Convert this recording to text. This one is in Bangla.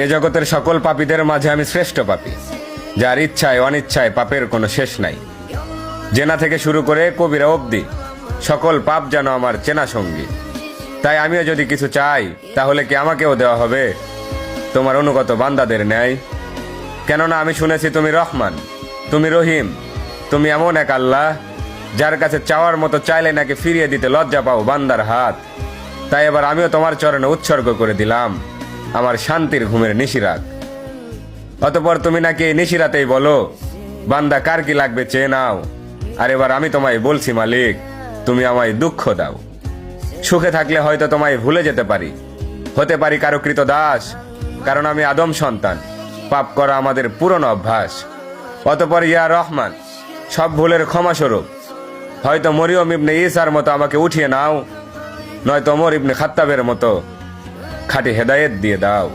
এ জগতের সকল পাপীদের মাঝে আমি শ্রেষ্ঠ পাপী, যার ইচ্ছায় অনিচ্ছায় পাপের কোনো শেষ নাই। জেনা থেকে শুরু করে কবিরা অবধি সকল পাপ যেন আমার চেনা সঙ্গী। তাই আমিও যদি কিছু চাই, তাহলে কি আমাকেও দেওয়া হবে তোমার অনুগত বান্দাদের ন্যায়? কেননা আমি শুনেছি তুমি রহমান, তুমি রহিম, তুমি এমন এক আল্লাহ যার কাছে চাওয়ার মতো চাইলে নাকি ফিরিয়ে দিতে লজ্জা পাও বান্দার হাত। তাই এবার আমিও তোমার চরণে উৎসর্গ করে দিলাম আমার শান্তির ঘুমের নিশিরাত। অতঃপর তুমি নাকি এই নিশিরাতেই বলো, বান্দা কার কি লাগবে চেয়ে নাও। আর এবার আমি তোমায় বলছি মালিক, তুমি আমায় দুঃখ দাও। সুখে থাকলে হয়তো তোমায় ভুলে যেতে পারি, হতে পারি কারো কৃত দাস, কারণ আমি আদম সন্তান, পাপ করা আমাদের পুরনো অভ্যাস। অতঃপর ইয়া রহমান, সব ভুলের ক্ষমাস্বরূপ হয়তো মরিয়ম ইবনে ঈসার মতো আমাকে উঠিয়ে নাও, নয়তো ওমর ইবনে খাত্তাবের মতো খাঁটি হেদায়েত দিয়ে দাও।